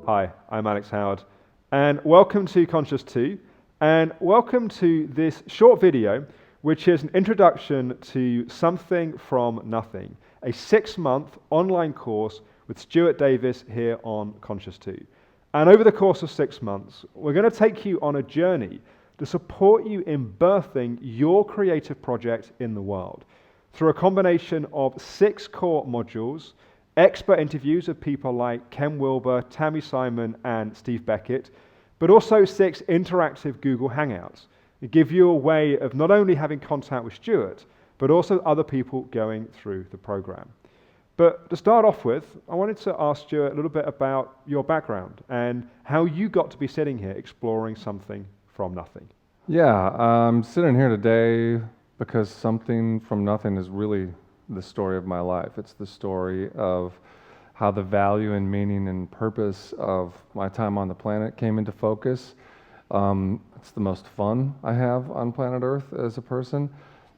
Hi, I'm Alex Howard, and welcome to Conscious 2, and welcome to this short video, which is an introduction to Something from Nothing, a 6-month online course with Stuart Davis here on Conscious 2. And over the course of 6 months, we're going to take you on a journey to support you in birthing your creative project in the world through a combination of 6 core modules, expert interviews of people like Ken Wilber, Tammy Simon, and Steve Beckett, but also 6 interactive Google Hangouts that give you a way of not only having contact with Stuart, but also other people going through the program. But to start off with, I wanted to ask Stuart a little bit about your background and how you got to be sitting here exploring something from nothing. Yeah, I'm sitting here today because Something from Nothing is really the story of my life. It's the story of how the value and meaning and purpose of my time on the planet came into focus. It's the most fun I have on planet Earth as a person.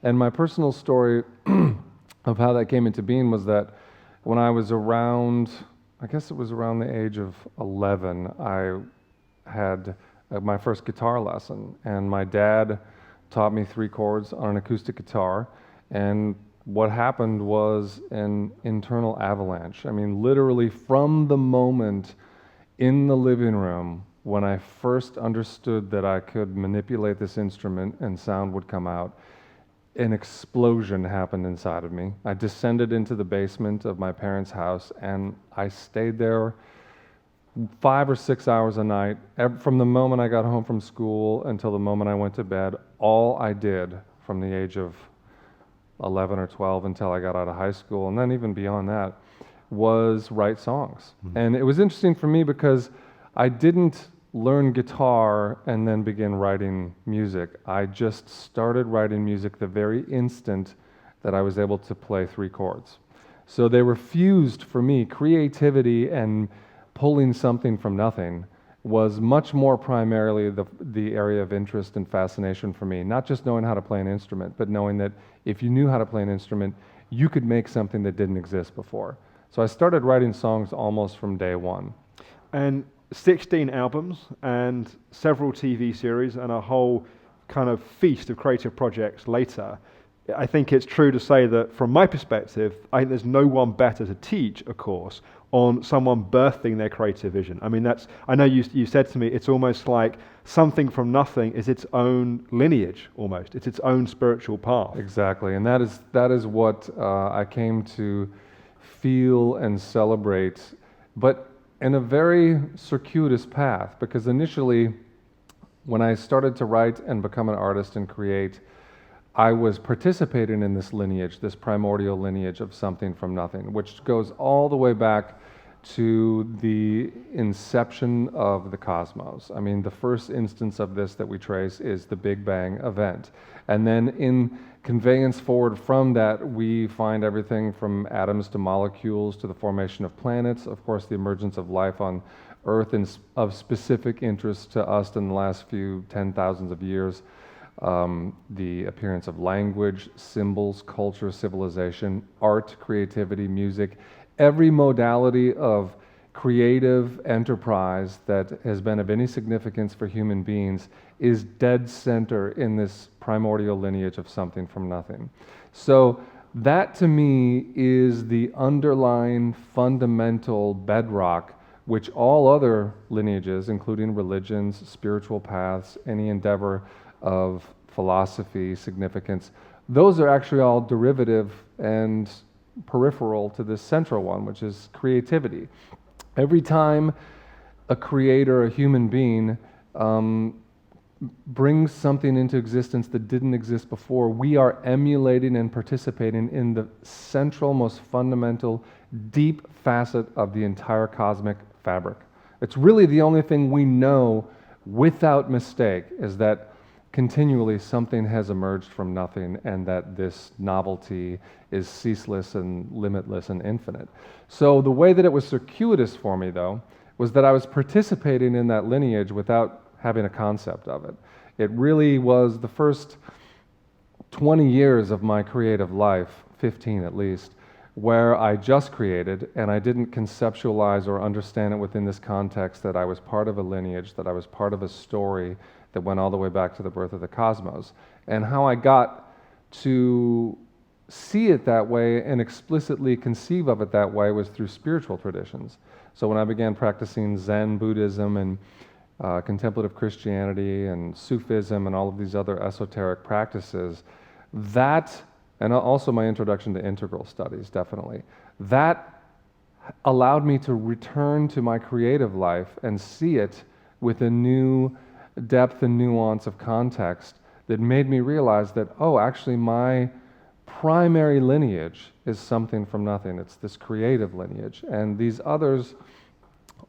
And my personal story of how that came into being was that when I was around, I guess it was around the age of 11, I had my first guitar lesson. And my dad taught me 3 chords on an acoustic guitar. And what happened was an internal avalanche. I mean, literally from the moment in the living room when I first understood that I could manipulate this instrument and sound would come out, an explosion happened inside of me. I descended into the basement of my parents' house and I stayed there 5 or 6 hours a night. From the moment I got home from school until the moment I went to bed, all I did from the age of 11 or 12 until I got out of high school, and then even beyond that, was write songs. And it was interesting for me because I didn't learn guitar and then begin writing music. I just started writing music the very instant that I was able to play 3 chords. So they were fused for me. Creativity and pulling something from nothing was much more primarily the area of interest and fascination for me. Not just knowing how to play an instrument, but knowing that if you knew how to play an instrument, you could make something that didn't exist before. So I started writing songs almost from day one. And 16 albums and several TV series and a whole kind of feast of creative projects later, I think it's true to say that from my perspective, I think there's no one better to teach a course on someone birthing their creative vision. I mean, I know you said to me, it's almost like Something from Nothing is its own lineage, almost. It's its own spiritual path. Exactly, and that is what I came to feel and celebrate, but in a very circuitous path, because initially, when I started to write and become an artist and create, I was participating in this lineage, this primordial lineage of Something from Nothing, which goes all the way back to the inception of the cosmos. I mean, the first instance of this that we trace is the Big Bang event. And then in conveyance forward from that, we find everything from atoms to molecules to the formation of planets, of course, the emergence of life on Earth of specific interest to us in the last few 10,000s of years. The appearance of language, symbols, culture, civilization, art, creativity, music, every modality of creative enterprise that has been of any significance for human beings is dead center in this primordial lineage of Something from Nothing. So that to me is the underlying fundamental bedrock which all other lineages, including religions, spiritual paths, any endeavor of philosophy, significance, those are actually all derivative and peripheral to this central one, which is creativity. Every time a creator, a human being, brings something into existence that didn't exist before, we are emulating and participating in the central, most fundamental, deep facet of the entire cosmic fabric. It's really the only thing we know without mistake, is that continually something has emerged from nothing, and that this novelty is ceaseless and limitless and infinite. So the way that it was circuitous for me, though, was that I was participating in that lineage without having a concept of it. It really was the first 20 years of my creative life, 15 at least, where I just created and I didn't conceptualize or understand it within this context that I was part of a lineage, that I was part of a story that went all the way back to the birth of the cosmos. And how I got to see it that way and explicitly conceive of it that way was through spiritual traditions. So when I began practicing Zen Buddhism and contemplative Christianity and Sufism and all of these other esoteric practices, that, and also my introduction to integral studies, definitely, that allowed me to return to my creative life and see it with a new depth and nuance of context that made me realize that, oh, actually my primary lineage is something from nothing. It's this creative lineage. And these others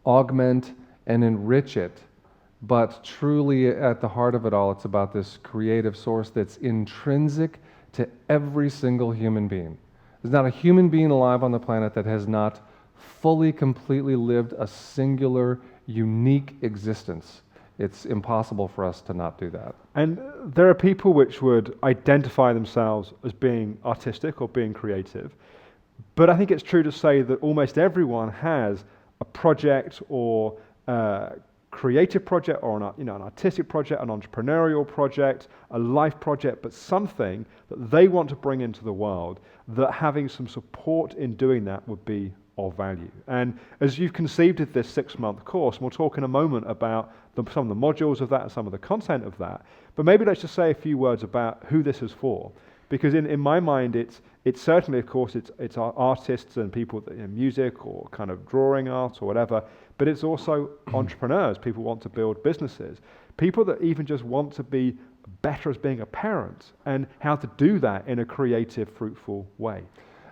augment and enrich it. But truly at the heart of it all, it's about this creative source that's intrinsic to every single human being. There's not a human being alive on the planet that has not fully, completely lived a singular, unique existence. It's impossible for us to not do that. And there are people which would identify themselves as being artistic or being creative, but I think it's true to say that almost everyone has a project or creative project or an artistic project, an entrepreneurial project, a life project, but something that they want to bring into the world that having some support in doing that would be of value. And as you've conceived of this 6-month course, and we'll talk in a moment about some of the modules of that and some of the content of that, but maybe let's just say a few words about who this is for. Because in my mind, it's certainly, of course, it's artists and people that in music or kind of drawing art or whatever, but it's also entrepreneurs, people want to build businesses, people that even just want to be better as being a parent and how to do that in a creative, fruitful way.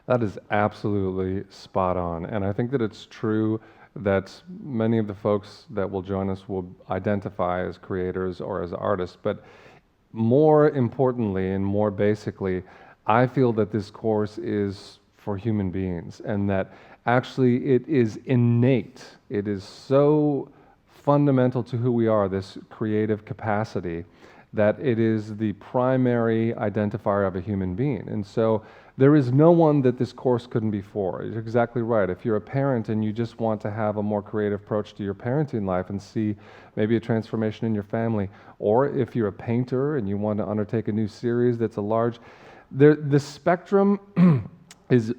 That is absolutely spot on. And I think that it's true that many of the folks that will join us will identify as creators or as artists, but more importantly and more basically, I feel that this course is for human beings and that actually it is innate. It is so fundamental to who we are, this creative capacity, that it is the primary identifier of a human being. And so there is no one that this course couldn't be for. You're exactly right. If you're a parent and you just want to have a more creative approach to your parenting life and see maybe a transformation in your family, or if you're a painter and you want to undertake a new series that's a large, the spectrum is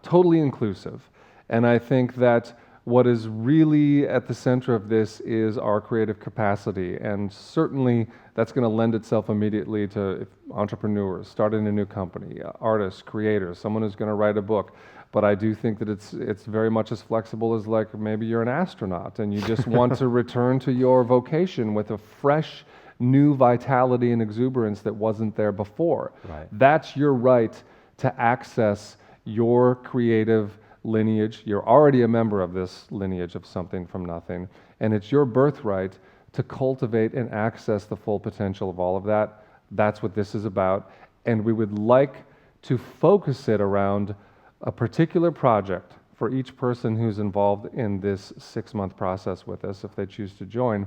totally inclusive. And I think that what is really at the center of this is our creative capacity, and certainly that's going to lend itself immediately to entrepreneurs, starting a new company, artists, creators, someone who's going to write a book. But I do think that it's very much as flexible as like maybe you're an astronaut and you just want to return to your vocation with a fresh, new vitality and exuberance that wasn't there before. Right. That's your right to access your creative lineage. You're already a member of this lineage of something from nothing, and it's your birthright to cultivate and access the full potential of all of that. That's what this is about, and we would like to focus it around a particular project for each person who's involved in this 6-month process with us, if they choose to join,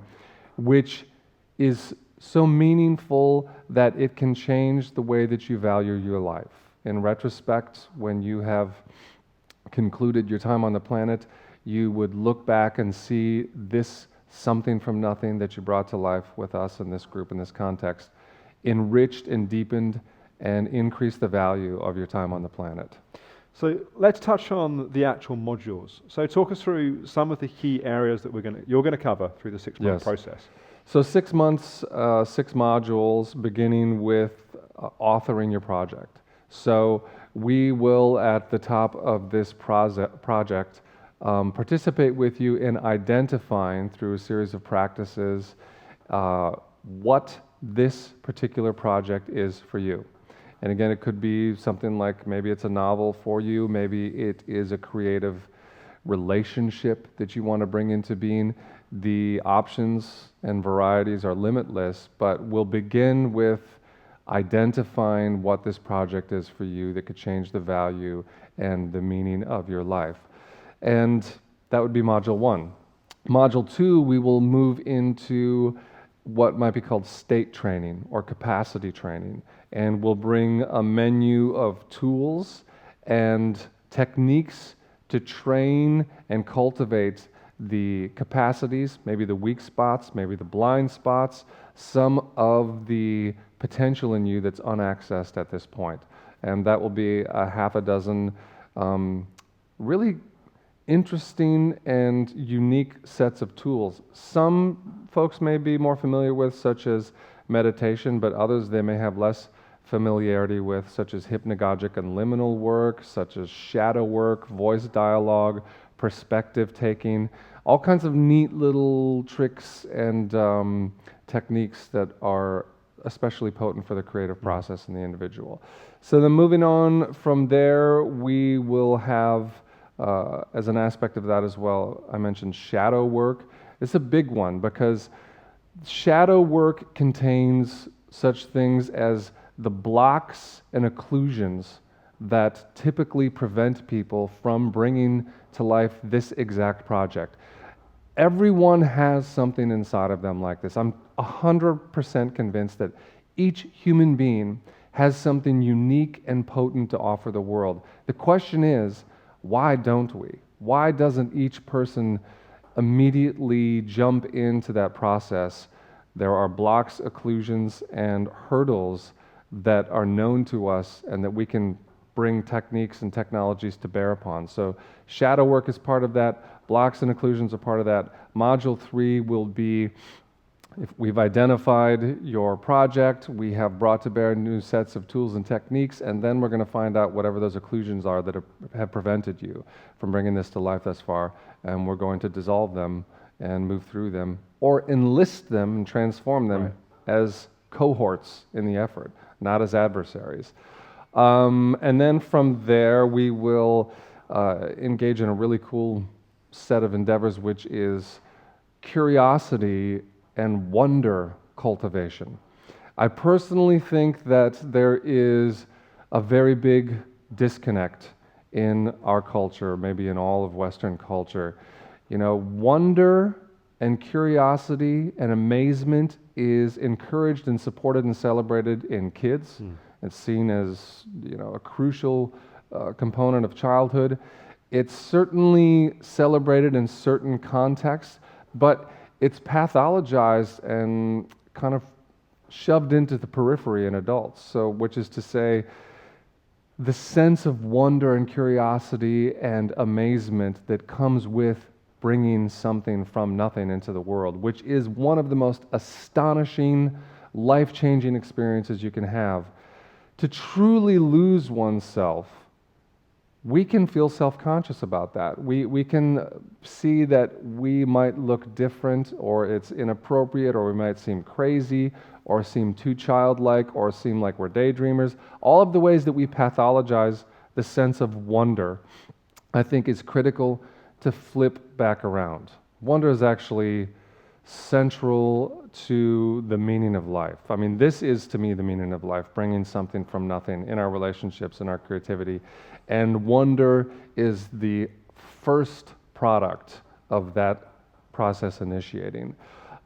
which is so meaningful that it can change the way that you value your life. In retrospect, when you have concluded your time on the planet, you would look back and see this something from nothing that you brought to life with us in this group, in this context, enriched and deepened and increased the value of your time on the planet. So let's touch on the actual modules. So talk us through some of the key areas that you're going to cover through the 6-month process. So 6 months, 6 modules, beginning with authoring your project. So we will, at the top of this project, participate with you in identifying through a series of practices what this particular project is for you. And again, it could be something like maybe it's a novel for you, maybe it is a creative relationship that you want to bring into being. The options and varieties are limitless, but we'll begin with identifying what this project is for you that could change the value and the meaning of your life. And that would be Module 1. Module 2, we will move into what might be called state training or capacity training. And we'll bring a menu of tools and techniques to train and cultivate the capacities, maybe the weak spots, maybe the blind spots, some of the potential in you that's unaccessed at this point. And that will be a half a dozen really interesting and unique sets of tools. Some folks may be more familiar with, such as meditation, but others they may have less familiarity with, such as hypnagogic and liminal work, such as shadow work, voice dialogue, perspective taking, all kinds of neat little tricks and techniques that are especially potent for the creative process in the individual. So then moving on from there, we will have, as an aspect of that as well, I mentioned shadow work. It's a big one because shadow work contains such things as the blocks and occlusions that typically prevent people from bringing to life this exact project. Everyone has something inside of them like this. I'm 100% convinced that each human being has something unique and potent to offer the world. The question is, why don't we? Why doesn't each person immediately jump into that process? There are blocks, occlusions, and hurdles that are known to us and that we can bring techniques and technologies to bear upon. So shadow work is part of that. Blocks and occlusions are part of that. Module 3 will be, if we've identified your project, we have brought to bear new sets of tools and techniques, and then we're going to find out whatever those occlusions are that have prevented you from bringing this to life thus far, and we're going to dissolve them and move through them, or enlist them and transform them as cohorts in the effort, not as adversaries. And then from there, we will engage in a really cool set of endeavors, which is curiosity and wonder cultivation. I personally think that there is a very big disconnect in our culture, maybe in all of Western culture. You know, wonder and curiosity and amazement is encouraged and supported and celebrated in kids. It's seen as, you know, a crucial component of childhood. It's certainly celebrated in certain contexts, but it's pathologized and kind of shoved into the periphery in adults. So, which is to say, the sense of wonder and curiosity and amazement that comes with bringing something from nothing into the world, which is one of the most astonishing, life-changing experiences you can have. To truly lose oneself, we can feel self-conscious about that. We can see that we might look different, or it's inappropriate, or we might seem crazy, or seem too childlike, or seem like we're daydreamers. All of the ways that we pathologize the sense of wonder, I think, is critical to flip back around. Wonder is actually central to the meaning of life. I mean, this is to me the meaning of life, bringing something from nothing in our relationships and our creativity. And wonder is the first product of that process initiating.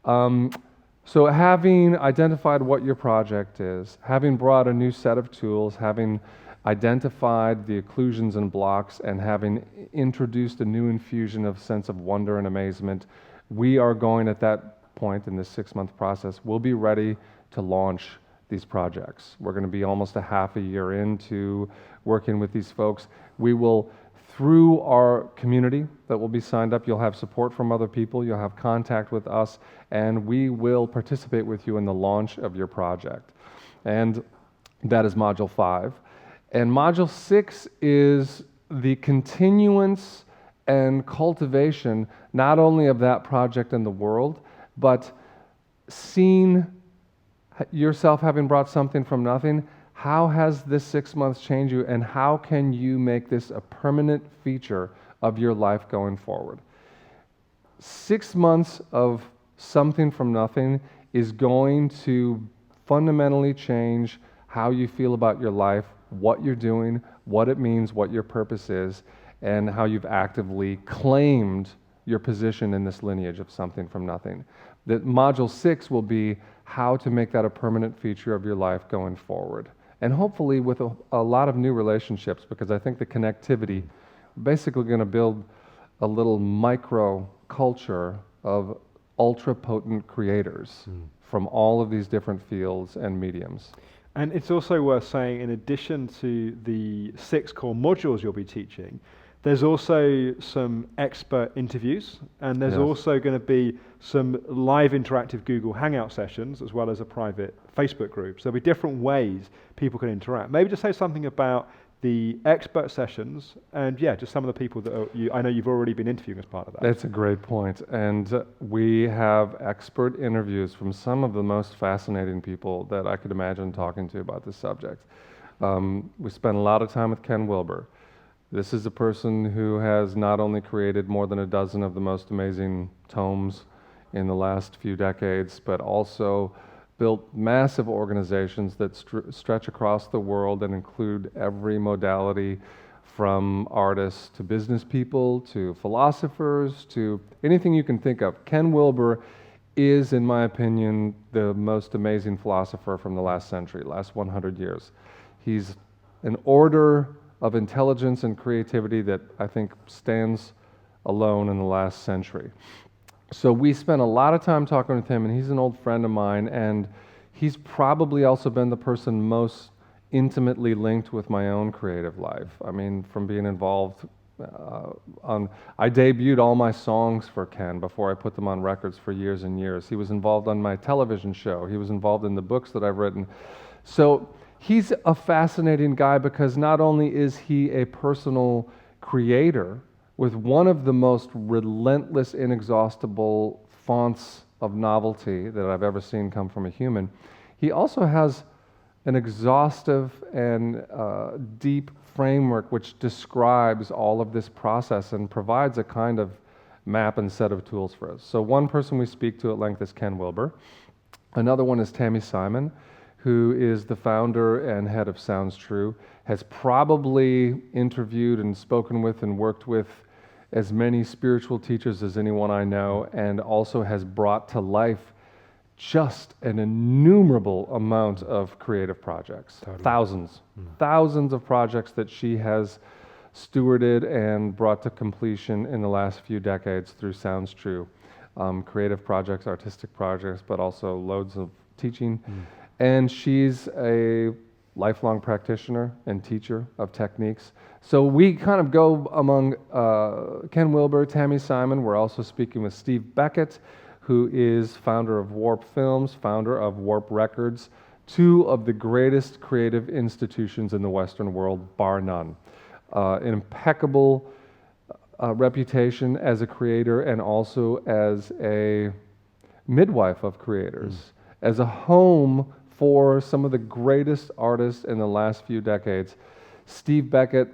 So having identified what your project is, having brought a new set of tools, having identified the occlusions and blocks, and having introduced a new infusion of sense of wonder and amazement, we are going at that point in this 6-month process, we'll be ready to launch these projects. We're going to be almost a half a year into working with these folks. We will, through our community that will be signed up, you'll have support from other people, you'll have contact with us, and we will participate with you in the launch of your project. And that is Module 5. And Module 6 is the continuance and cultivation, not only of that project in the world, but seeing yourself having brought something from nothing. How has this 6 months changed you, and how can you make this a permanent feature of your life going forward? 6 months of something from nothing is going to fundamentally change how you feel about your life, what you're doing, what it means, what your purpose is, and how you've actively claimed your position in this lineage of something from nothing. That Module 6 will be how to make that a permanent feature of your life going forward. and hopefully with a lot of new relationships, because I think the connectivity, basically going to build a little micro culture of ultra potent creators from all of these different fields and mediums. And it's also worth saying, in addition to the 6 core modules you'll be teaching, there's also some expert interviews, and there's also going to be some live interactive Google Hangout sessions, as well as a private Facebook group. So there'll be different ways people can interact. Maybe just say something about the expert sessions, and just some of the people that I know you've already been interviewing as part of that. That's a great point. And we have expert interviews from some of the most fascinating people that I could imagine talking to about this subject. We spent a lot of time with Ken Wilber. This is a person who has not only created more than a dozen of the most amazing tomes in the last few decades, but also built massive organizations that stretch across the world and include every modality, from artists to business people to philosophers to anything you can think of. Ken Wilber is, in my opinion, the most amazing philosopher from the last century, last 100 years. He's an order of intelligence and creativity that I think stands alone in the last century. So we spent a lot of time talking with him, and he's an old friend of mine, and he's probably also been the person most intimately linked with my own creative life. I mean, from being involved I debuted all my songs for Ken before I put them on records for years and years. He was involved on my television show. He was involved in the books that I've written. So he's a fascinating guy because not only is he a personal creator with one of the most relentless, inexhaustible fonts of novelty that I've ever seen come from a human, he also has an exhaustive and deep framework which describes all of this process and provides a kind of map and set of tools for us. So one person we speak to at length is Ken Wilber. Another one is Tami Simon, who is the founder and head of Sounds True, has probably interviewed and spoken with and worked with as many spiritual teachers as anyone I know, and also has brought to life just an innumerable amount of creative projects. Totally. Thousands of projects that she has stewarded and brought to completion in the last few decades through Sounds True. Creative projects, artistic projects, but also loads of teaching. And she's a lifelong practitioner and teacher of techniques. So we kind of go among Ken Wilber, Tami Simon. We're also speaking with Steve Beckett, who is founder of Warp Films, founder of Warp Records, two of the greatest creative institutions in the Western world, bar none. An impeccable reputation as a creator and also as a midwife of creators, as a home for some of the greatest artists in the last few decades. Steve Beckett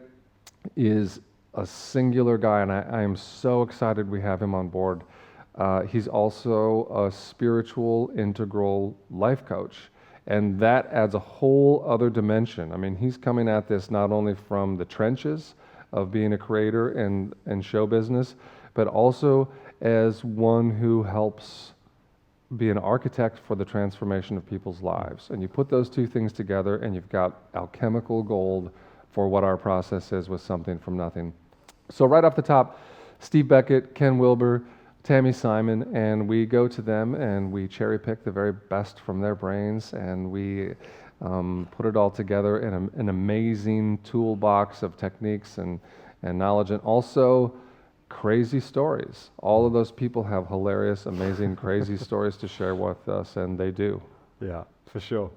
is a singular guy, and I am so excited we have him on board. He's also a spiritual, integral life coach, and that adds a whole other dimension. I mean, he's coming at this not only from the trenches of being a creator and show business, but also as one who helps be an architect for the transformation of people's lives. And you put those two things together, and you've got alchemical gold for what our process is with something from nothing. So right off the top, Steve Beckett, Ken Wilber, Tami Simon, and we go to them and we cherry pick the very best from their brains, and we put it all together in an amazing toolbox of techniques and knowledge, and also crazy stories. All of those people have hilarious, amazing, crazy stories to share with us, and they do. Yeah, for sure.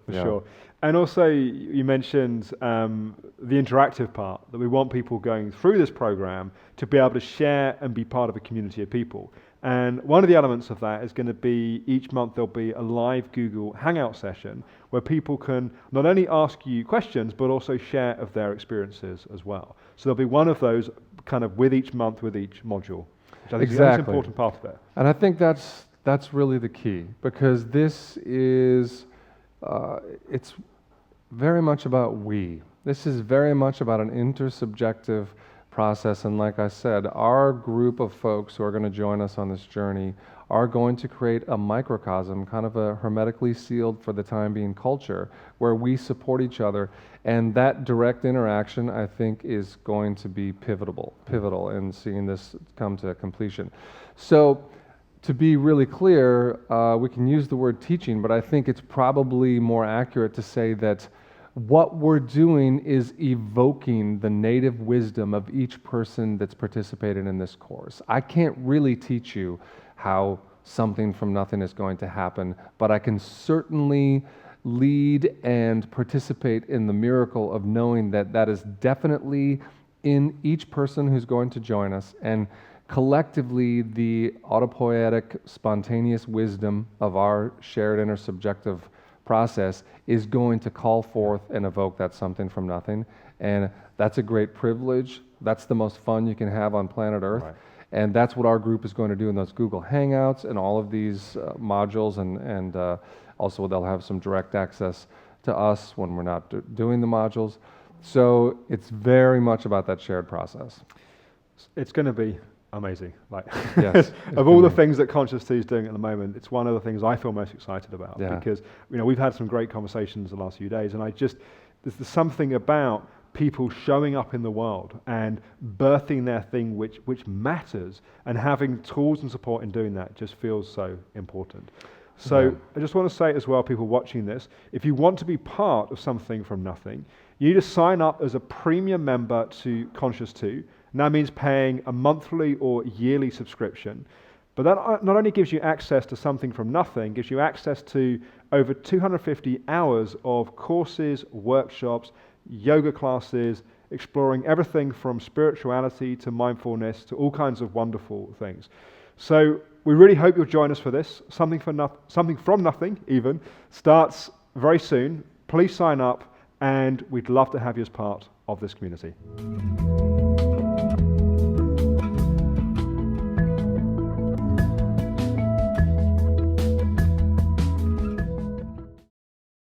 And also, you mentioned the interactive part, that we want people going through this program to be able to share and be part of a community of people. And one of the elements of that is going to be each month there'll be a live Google Hangout session where people can not only ask you questions, but also share of their experiences as well. So there'll be one of those kind of with each month, with each module, which I think is an important part of it. And I think that's really the key, because this is, it's very much about we. This is very much about an intersubjective process. And like I said, our group of folks who are going to join us on this journey are going to create a microcosm, kind of a hermetically sealed for the time being culture where we support each other. And that direct interaction, I think, is going to be pivotal in seeing this come to completion. So to be really clear, we can use the word teaching, but I think it's probably more accurate to say that what we're doing is evoking the native wisdom of each person that's participated in this course. I can't really teach you how something from nothing is going to happen, but I can certainly lead and participate in the miracle of knowing that that is definitely in each person who's going to join us, and collectively the autopoietic, spontaneous wisdom of our shared intersubjective process is going to call forth and evoke that something from nothing. And that's a great privilege. That's the most fun you can have on planet Earth. Right. And that's what our group is going to do in those Google Hangouts and all of these modules. And also they'll have some direct access to us when we're not doing the modules. So it's very much about that shared process. It's going to be amazing. Like, Yes. of all the things that Conscious 2 is doing at the moment, it's one of the things I feel most excited about. Yeah. Because we've had some great conversations the last few days, and there's something about people showing up in the world and birthing their thing which matters, and having tools and support in doing that just feels so important. So Yeah. I just want to say as well, people watching this, if you want to be part of something from nothing, you need to sign up as a premium member to Conscious 2. And that means paying a monthly or yearly subscription. But that not only gives you access to something from nothing, gives you access to over 250 hours of courses, workshops, yoga classes, exploring everything from spirituality to mindfulness to all kinds of wonderful things. So we really hope you'll join us for this. Something from nothing even starts very soon. Please sign up, and we'd love to have you as part of this community.